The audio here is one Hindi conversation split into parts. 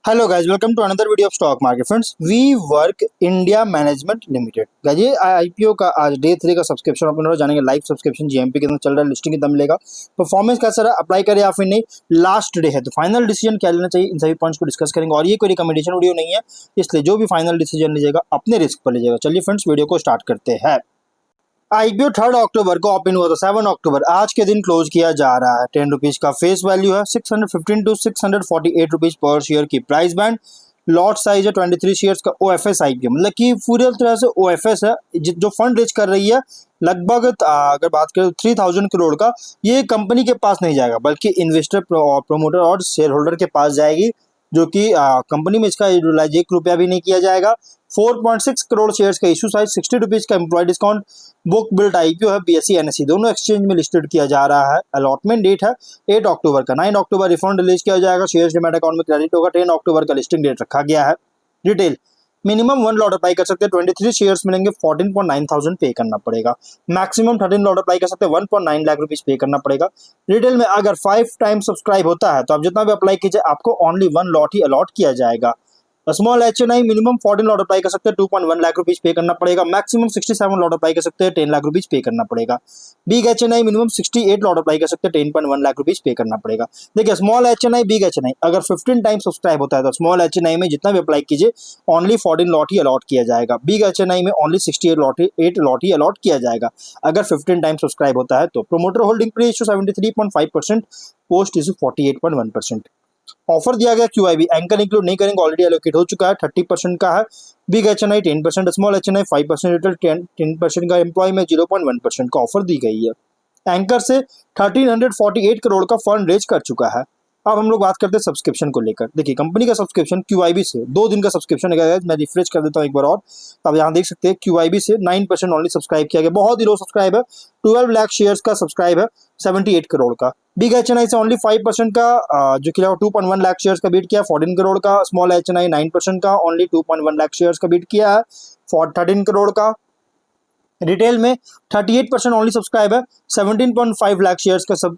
Hello guys, welcome to another video of stock market friends. We work India management limited guys, ये आईपीओ का आज डे 3 का सब्सक्रिप्शन अपन लोग जानेंगे। लाइव सब्सक्रिप्शन जीएमपी कितना चल रहा है, लिस्टिंग कितना मिलेगा, परफॉर्मेंस कैसा रहा, अप्लाई करें या फिर नहीं, लास्ट डे है तो फाइनल डिसीजन क्या लेना चाहिए, इन सभी पॉइंट्स को डिस्कस करेंगे। और ये कोई रिकमेंडेशन वीडियो नहीं है, इसलिए जो भी फाइनल डिसीजन लीजिएगा अपने रिस्क पर लीजिएगा। चलिए फ्रेंड्स, वीडियो को स्टार्ट करते हैं। आईपीओ 3 अक्टूबर को ओपन हुआ था, 7 अक्टूबर आज के दिन क्लोज किया जा रहा है। 10 रुपीज का फेस वैल्यू है, 615 टू 648 रुपीज पर शेयर की प्राइस बैंड। लॉट साइज है 23 शेयर्स का। ओएफएस आईपीओ मतलब कि पूरी तरह से ओएफएस है। जो फंड रेज कर रही है लगभग अगर बात करें 3000 करोड़ का, ये कंपनी के पास नहीं जाएगा बल्कि इन्वेस्टर प्रोमोटर और शेयर होल्डर के पास जाएगी, जो कि कंपनी में इसका यूटिलाइज 1 रुपया भी नहीं किया जाएगा। 4.6 करोड़ शेयर्स का इशू साइज, 60 रुपीज का employ discount. Book built IPO है, बीएसई एनएसई दोनों एक्सचेंज में लिस्टेड किया जा रहा है। अलॉटमेंट डेट है 8 अक्टूबर का। 9 अक्टूबर रिफंड रिलीज किया जाएगा, शेयर्स डिमैट अकाउंट में क्रेडिट होगा। 10 अक्टूबर का लिस्टिंग डेट रखा गया है। रिटेल मिनिमम 1 लॉट अप्लाई कर सकते हैं, 23 शेयर्स मिलेंगे, 14.9 थाउजेंड पे करना पड़ेगा। मैक्सिमम 13 लॉट अप्लाई कर सकते हैं, 1.9 लाख रुपीज पे करना पड़ेगा। रिटेल में अगर 5 टाइम सब्सक्राइब होता है तो आप जितना भी अप्लाई कीजिए आपको ओनली 1 लॉट ही अलॉट किया जाएगा। Small HNI minimum 14 lot apply कर सकते हैं, 2.1 लाख रुपीज पे करना पड़ेगा। मैक्सिमम 67 लॉट अप्लाई कर सकते हैं, 10 लाख रुपीज पे करना पड़ेगा। Big HNI minimum 68 lot apply कर सकते हैं, 10.1 लाख रुपीज पे करना पड़ेगा। देखिए, स्मॉल एचएनआई बिग एचएनआई अगर 15 टाइम सब्सक्राइब होता है तो स्मॉल एचएनआई में जितना भी अप्लाई कीजिए ओनली 14 लॉट ही अलॉट किया जाएगा। बिग एचएनआई में ओनली 68 लॉट ही अलॉट किया जाएगा अगर 15 टाइम सब्सक्राइब होता है तो। Promoter holding pre issue 73.5%, post issue 48.1%। Offer दिया गया क्यूआईबी एंकर इंक्लूड नहीं करेंगे, ऑलरेडी एलोकेट हो चुका है, 30% का है। Big HNI 10%, small HNI 5%, retail 10% का, एम्प्लॉय में 0.1% का ऑफर दी गई है। एंकर से 1348 करोड़ का फंड रेज कर चुका है। अब हम लोग बात करते हैं सब्सक्रिप्शन को लेकर। देखिए, कंपनी का सब्सक्रिप्शन क्यूआईबी से 2 दिन का सब्सक्रिप्शन है। मैं रिफ्रेश कर देता हूँ एक बार और, अब यहाँ देख सकते हैं क्यूआईबी से 9% ओनली सब्सक्राइब किया गया, बहुत ही लो सब्सक्राइब है। 12 लाख शेयर्स का सब्सक्राइब है, 78 करोड़ का। बिग एचएनआई से ओनली 5% का, जो कि 2.1 लाख शेयर्स का बीट किया, 14 करोड़ का। स्मॉल एचएनआई 9% का, ओनली 2.1 लाख शेयर्स का बीट किया है, 13 करोड़ का। रिटेल में 38% ओनली सब्सक्राइब है, 17.5 लाख शेयर्स का सब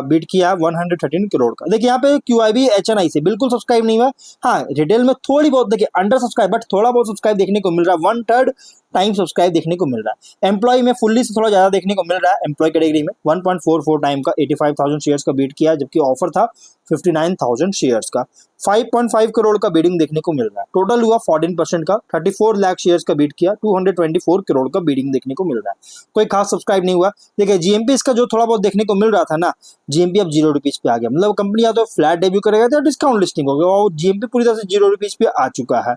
बीट किया, 113 करोड़ का। देखिए, यहाँ पे क्यूआईबी एचएनआई से बिल्कुल सब्सक्राइब नहीं हुआ। हाँ, रिटेल में थोड़ी बहुत देखिए अंडर सब्सक्राइब, बट थोड़ा बहुत सब्सक्राइब देखने को मिल रहा है, 1/3 टाइम सब्सक्राइब देखने को मिल रहा है। एम्प्लॉय में फुल्ली से थोड़ा ज्यादा देखने को मिल रहा है। एम्प्लॉय कैटेगरी में 1.44 टाइम का 85,000 शेयर्स का बीट किया, जबकि ऑफर था 59,000 शेयर्स का। 5.5 करोड़ का बीडिंग देखने को मिल रहा है। टोटल हुआ 14% का, 34 लाख शेयर्स का बीट किया, 224 करोड़ का बीडिंग देखने को मिल रहा है। कोई खास सब्सक्राइब नहीं हुआ। देखिए, जीएमपी इसका जो थोड़ा बहुत देखने को मिल रहा था ना, जीएमपी अब 0 रुपीज पे आ गया। मतलब कंपनी या तो फ्लैट डेब्यू करेगा या डिस्काउंट लिस्टिंग होगा, और जीएमपी पूरी तरह से 0 रुपीज पे आ चुका है।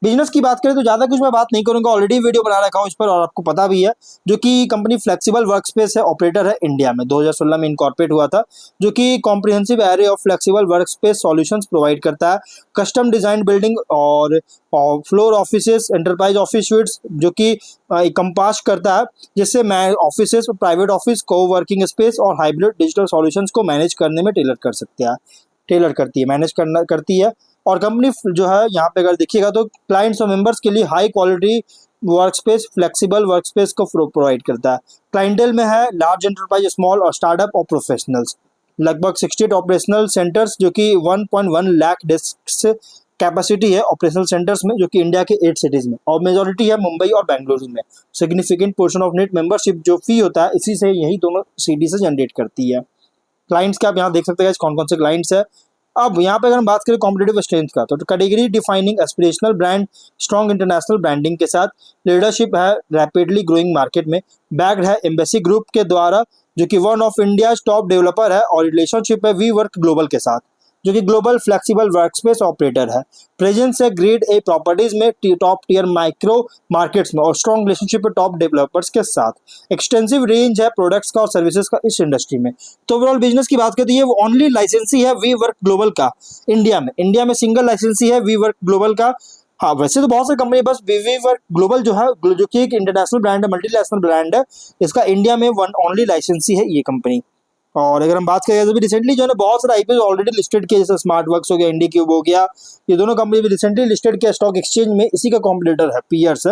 बिजनेस की बात करें तो ज्यादा कुछ मैं बात नहीं करूंगा, ऑलरेडी वीडियो बना रखा हूं इस पर और आपको पता भी है। जो कि कंपनी फ्लेक्सिबल वर्कस्पेस है, ऑपरेटर है, इंडिया में 2016 में इनकॉर्पोरेट हुआ था, जो कि comprehensive array of flexible workspace solutions provide करता है। कस्टम डिजाइन बिल्डिंग और floor offices, enterprise office sweets, जो कि कंपास करता है, जिससे ऑफिसेस, प्राइवेट ऑफिस, को वर्किंग स्पेस और हाइब्रिड डिजिटल सॉल्यूशंस को मैनेज करने में टेलर कर सकते हैं, टेलर करती है, मैनेज करना करती है। और कंपनी जो है यहाँ पे अगर देखिएगा तो क्लाइंट्स और मेंबर्स के लिए high quality workspace, flexible workspace को प्रोवाइड करता है। क्लाइंटेल में है लार्ज एंटरप्राइज, स्मॉल और स्टार्टअप और प्रोफेशनल्स। लगभग 68 ऑपरेशनल सेंटर्स, जो कि 1.1 लाख डेस्क कैपेसिटी है ऑपरेशनल सेंटर्स में, जो कि इंडिया के 8 सिटीज में, और मेजोरिटी है मुंबई और बेंगलुरु में। Significant portion of net membership जो फी होता है इसी से यही दोनों सिटी से जनरेट करती है। क्लाइंट्स के आप यहाँ देख सकते हैं कौन कौन से क्लाइंट्स है। अब यहाँ पे अगर हम बात करें कॉम्पिटेटिव स्ट्रेंथ का, तो category defining aspirational brand, strong international branding के साथ लीडरशिप है रैपिडली ग्रोइंग मार्केट में। बैक्ड है एम्बेसी ग्रुप के द्वारा, जो कि one of India top developer है, और रिलेशनशिप है वी वर्क ग्लोबल के साथ, जो कि ग्लोबल फ्लेक्सिबल वर्कस्पेस ऑपरेटर है। प्रेजेंस है ग्रेड ए प्रॉपर्टीज में, टॉप टियर माइक्रो मार्केट्स में, और स्ट्रॉन्ग रिलेशनशिप है टॉप डेवलपर्स के साथ। एक्सटेंसिव रेंज है प्रोडक्ट्स का और सर्विसेज का इस इंडस्ट्री में। तो ओवरऑल बिजनेस की बात करते हैं, वो ओनली लाइसेंसी है वी वर्क ग्लोबल का इंडिया में सिंगल लाइसेंसी है वी वर्क ग्लोबल का। हाँ, वैसे तो बहुत सारी कंपनी, बस वी वर्क ग्लोबल जो है, जो कि एक इंटरनेशनल ब्रांड है, मल्टीनेशनल ब्रांड है, इसका इंडिया में वन ओनली लाइसेंसी है ये कंपनी। और अगर हम बात करें तो भी रिसेंटली जो है बहुत सारे आईपीओ ऑलरेडी लिस्टेड किए, जैसे स्मार्ट वर्क्स हो गया, इंडी क्यूब हो गया, ये दोनों कंपनी भी रिसेंटली लिस्टेड किया स्टॉक एक्सचेंज में। इसी का कॉम्पिटिटर है पीयर्स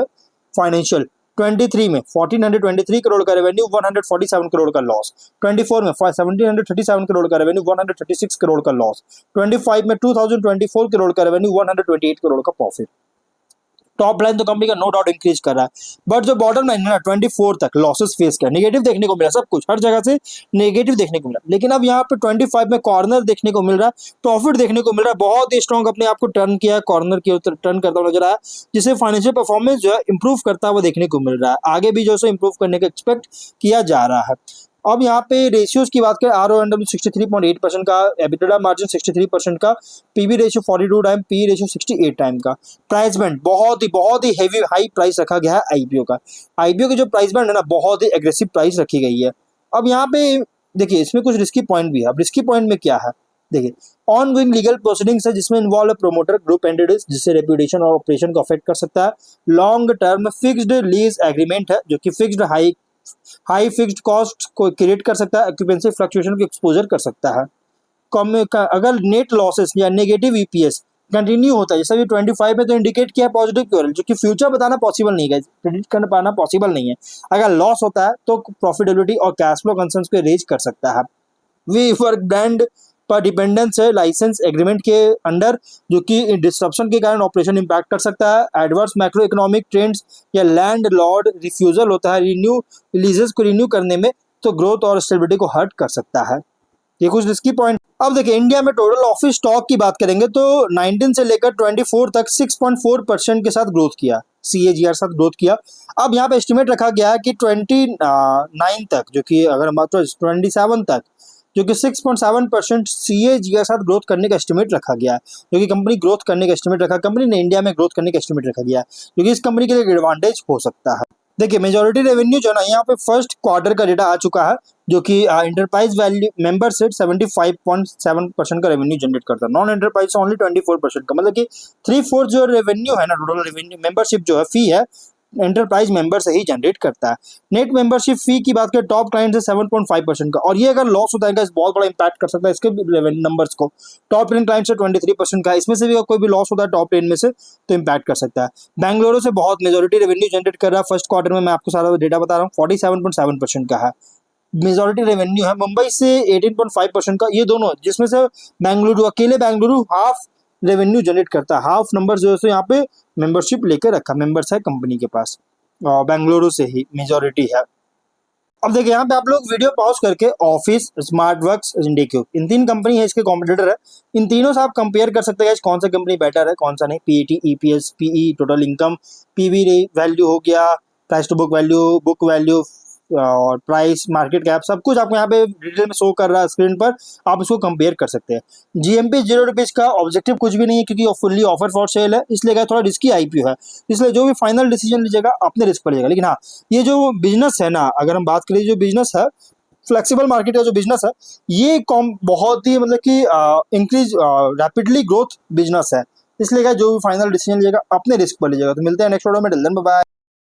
फाइनेंशियल, 23 में 1423 करोड़ का रेवेन्यू, 147 करोड़ का लॉस। 24 में 1737 करोड़ का रेवेन्यू, 136 करोड़ का लॉस। 25 में 2024 करोड़ का रेवेन्यू, 128 करोड़ का प्रॉफिट। टॉप लाइन तो कंपनी का नो डाउट इंक्रीज कर रहा है, बट जो बॉटम लाइन है ना 24 तक लॉसेस फेस किया, नेगेटिव देखने को मिला, सब कुछ हर जगह से नेगेटिव देखने को मिला। लेकिन अब यहाँ पे 25 में कॉर्नर देखने को मिल रहा है, प्रॉफिट देखने को मिल रहा है, बहुत ही स्ट्रॉन्ग अपने आप को टर्न किया है, कॉर्नर की ओर टर्न करता हुआ नजर आया, जिससे फाइनेंशियल परफॉर्मेंस जो है इंप्रूव करता हुआ देखने को मिल रहा है। आगे भी जो है इंप्रूव करने का एक्सपेक्ट किया जा रहा है। अब यहाँ पे रेशियोज की बात करें, RONW 63.8% का, एबिटा मार्जिन 63% का, PB ratio 42 time, P ratio 68 time का। प्राइस बैंड बहुत ही हेवी हाई प्राइस रखा गया है आईपीओ का। आईपीओ की जो प्राइस बैंड है ना, बहुत ही एग्रेसिव प्राइस रखी गई है। अब यहाँ पे देखिए इसमें कुछ रिस्की पॉइंट भी है। अब रिस्की पॉइंट में क्या है, देखिए ऑन गोइंग लीगल प्रोसीडिंग्स है जिसमें इन्वॉल्व प्रोमोटर ग्रुप एंटिटीज, जिससे रेपुटेशन और ऑपरेशन को अफेक्ट कर सकता है। Long term fixed lease agreement है जो कि फिक्स्ड हाई फिक्स्ड कॉस्ट को क्रिएट कर सकता है, ऑक्यूपेंसी फ्लक्चुएशन को एक्सपोजर कर सकता है। अगर नेट लॉसेस या नेगेटिव ईपीएस कंटिन्यू होता है, जैसा कि 25 में तो इंडिकेट किया पॉजिटिव की ओर, जो कि फ्यूचर बताना पॉसिबल नहीं है, प्रेडिक्ट कर पाना पॉसिबल नहीं है। अगर लॉस होता है तो प्रॉफिटेबिलिटी और कैश फ्लो कंसर्न्स को रेज कर सकता है। वी वर्क ब्रांड पर डिपेंडेंस है लाइसेंस एग्रीमेंट के अंडर, जो कि डिस्ट्रप्शन के कारण ऑपरेशन इंपैक्ट कर सकता है। एडवर्स मैक्रो इकोनॉमिक ट्रेंड्स या लैंड लॉर्ड रिफ्यूजल होता है लीजेस को रिन्यू करने में, तो ग्रोथ और स्टेबिलिटी को हर्ट कर सकता है। ये कुछ रिस्की पॉइंट। अब देखिए इंडिया में टोटल ऑफिस स्टॉक की बात करेंगे तो 19 से लेकर 24 तक 6.4% के साथ ग्रोथ किया, CAGR साथ ग्रोथ किया। अब यहाँ पे एस्टिमेट रखा गया है कि 29 तक, जो कि अगर हम बात करें 27 तक, जो कि 6.7% CAGR साथ ग्रोथ करने का एस्टिमेट रखा गया है, जो कि कंपनी ग्रोथ करने का एस्टिमेट रखा, कंपनी ने इंडिया में ग्रोथ करने का एस्टिमेट रखा गया है, जो कि इस कंपनी के लिए एक एडवांटेज हो सकता है। देखिए मेजॉरिटी रेवेन्यू जो ना यहाँ पे फर्स्ट क्वार्टर का डेटा आ चुका है, जो कि एंटरप्राइज वैल्यू मेंबर से 75.7% का रेवेन्यू जनरेट करता है, नॉन एंटरप्राइज से ओनली 24% का, मतलब कि 3/4 जो रेवेन्यू है ना, टोटल रेवेन्यू मेंबरशिप जो है फी है, एंटरप्राइज मेंबर से ही जनरेट करता है। नेट मेंबरशिप फी की बात करें टॉप क्लाइंट से 7.5% का, और ये अगर लॉस होता है इस बहुत बड़ा इंपैक्ट कर सकता है इसके रेवेन्यू नंबर्स को। टॉप 10 क्लाइंट से 23% का, इसमें से भी अगर कोई भी लॉस होता है टॉप 10 में से तो इंपैक्ट कर सकता है। बेंगलुरु से बहुत मेजोरिटी रेवेन्यू जनरेट कर रहा है फर्स्ट क्वार्टर में, मैं आपको सारा डेटा बता रहा हूँ, 47.7% का है मेजोरिटी रेवेन्यू है। मुंबई से 18.5% का, ये दोनों, जिसमें से बेंगलुरु अकेले बेंगलुरु हाफ रेवेन्यू जनरेट करता है, हाफ नंबर जो है यहाँ पे मेंबरशिप लेकर रखा, मेंबर्स है कंपनी के पास, और बेंगलुरु से ही मेजोरिटी है। अब देखिए यहाँ पे आप लोग वीडियो पॉज करके ऑफिस, स्मार्ट वर्क्स, इंडिक्यू, इन 3 कंपनी है, इसके कॉम्पिटिटर है। इन तीनों से आप कंपेयर कर सकते हैं कौन सा कंपनी बेटर है कौन सा नहीं। PET, EPS, PE, total income, PV value हो गया, price to book value, book value और प्राइस, मार्केट कैप, सब कुछ आपको यहाँ पे डिटेल में शो कर रहा है स्क्रीन पर, आप इसको कंपेयर कर सकते हैं। जीएमपी 0 रुपीज का ऑब्जेक्टिव कुछ भी नहीं है, क्योंकि फुल्ली ऑफर फॉर सेल है, इसलिए थोड़ा रिस्की आईपीओ है, इसलिए जो भी फाइनल डिसीजन लीजिएगा अपने रिस्क पर लीजिएगा। लेकिन हाँ, ये जो बिजनेस है ना, अगर हम बात करें जो बिजनेस है, फ्लेक्सिबल मार्केट का जो बिजनेस है, ये बहुत ही मतलब कि इंक्रीज रैपिडली ग्रोथ बिजनेस है, इसलिए जो भी फाइनल डिसीजन लीजिएगा अपने रिस्क पर लीजिएगा। तो मिलते हैं नेक्स्ट वीडियो में, टिल देन बाय बाय।